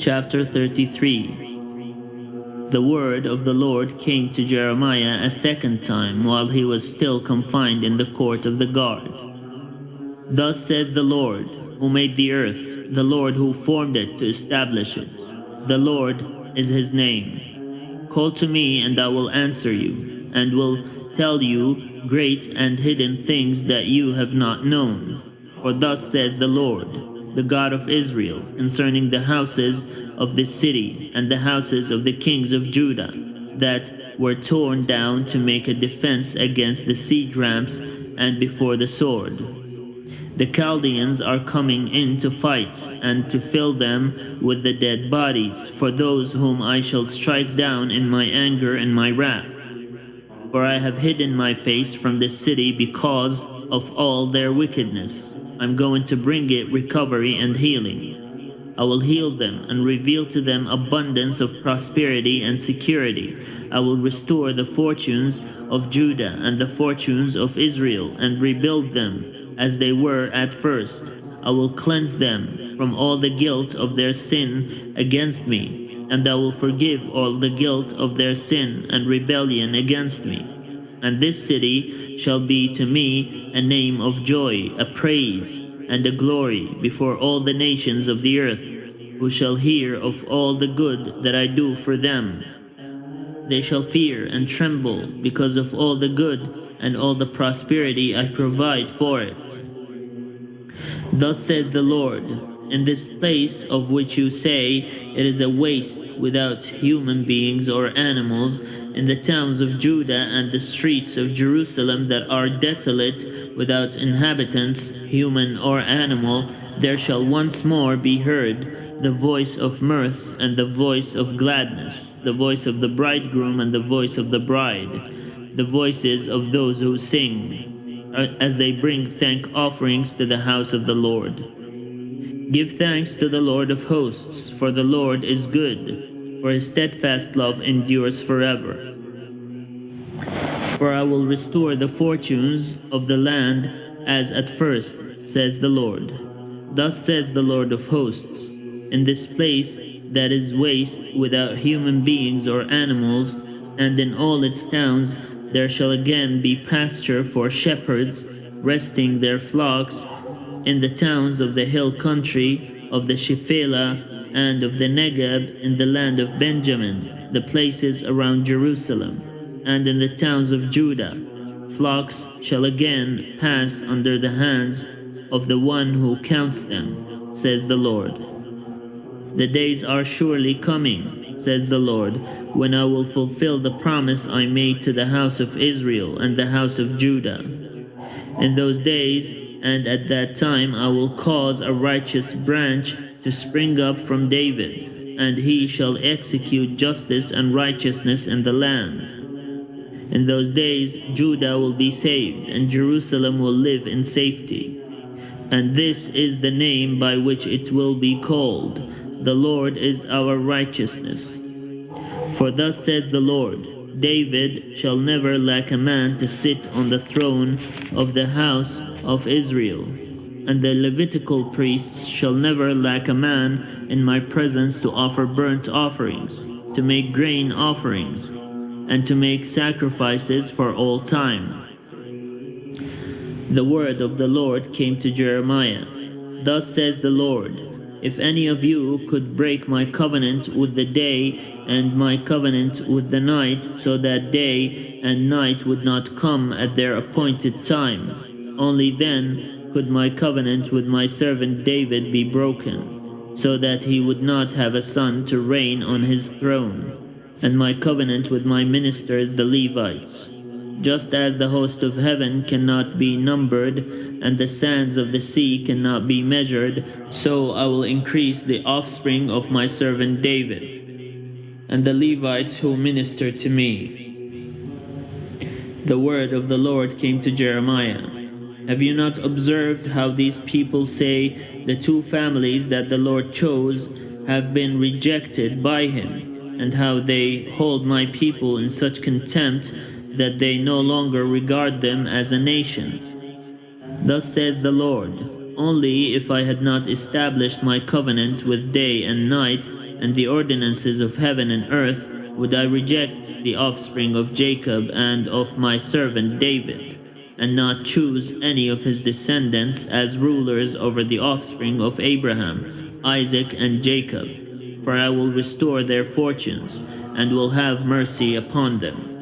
Chapter 33. The word of the Lord came to Jeremiah a second time while he was still confined in the court of the guard. Thus says the Lord, who made the earth, the Lord who formed it to establish it. The Lord is his name. Call to me, and I will answer you, and will tell you great and hidden things that you have not known. For thus says the Lord, the God of Israel, concerning the houses of this city and the houses of the kings of Judah, that were torn down to make a defense against the siege ramps and before the sword. The Chaldeans are coming in to fight, and to fill them with the dead bodies, for those whom I shall strike down in my anger and my wrath. For I have hidden my face from this city because of all their wickedness. I'm going to bring it recovery and healing. I will heal them and reveal to them abundance of prosperity and security. I will restore the fortunes of Judah and the fortunes of Israel and rebuild them as they were at first. I will cleanse them from all the guilt of their sin against me, and I will forgive all the guilt of their sin and rebellion against me. And this city shall be to me a name of joy, a praise, and a glory before all the nations of the earth, who shall hear of all the good that I do for them. They shall fear and tremble because of all the good and all the prosperity I provide for it. Thus says the Lord, in this place of which you say it is a waste without human beings or animals, in the towns of Judah and the streets of Jerusalem that are desolate without inhabitants, human or animal, there shall once more be heard the voice of mirth and the voice of gladness, the voice of the bridegroom and the voice of the bride, the voices of those who sing, as they bring thank offerings to the house of the Lord. Give thanks to the Lord of hosts, for the Lord is good, for his steadfast love endures forever. For I will restore the fortunes of the land as at first, says the Lord. Thus says the Lord of hosts, in this place that is waste without human beings or animals, and in all its towns there shall again be pasture for shepherds, resting their flocks in the towns of the hill country, of the Shephelah, and of the Negeb, in the land of Benjamin, the places around Jerusalem, and in the towns of Judah. Flocks shall again pass under the hands of the one who counts them, says the Lord. The days are surely coming, says the Lord, when I will fulfill the promise I made to the house of Israel and the house of Judah. In those days and at that time I will cause a righteous branch to spring up from David, and he shall execute justice and righteousness in the land. In those days Judah will be saved, and Jerusalem will live in safety. And this is the name by which it will be called: the Lord is our righteousness. For thus says the Lord, David shall never lack a man to sit on the throne of the house of Israel, and the Levitical priests shall never lack a man in my presence to offer burnt offerings, to make grain offerings, and to make sacrifices for all time. The word of the Lord came to Jeremiah. Thus says the Lord, if any of you could break my covenant with the day and my covenant with the night, so that day and night would not come at their appointed time, only then could my covenant with my servant David be broken, so that he would not have a son to reign on his throne, and my covenant with my ministers the Levites. Just as the host of heaven cannot be numbered, and the sands of the sea cannot be measured, so I will increase the offspring of my servant David, and the Levites who minister to me. The word of the Lord came to Jeremiah. Have you not observed how these people say, the two families that the Lord chose have been rejected by him, and how they hold my people in such contempt that they no longer regard them as a nation? Thus says the Lord, only if I had not established my covenant with day and night, and the ordinances of heaven and earth, would I reject the offspring of Jacob and of my servant David, and not choose any of his descendants as rulers over the offspring of Abraham, Isaac, and Jacob. For I will restore their fortunes, and will have mercy upon them.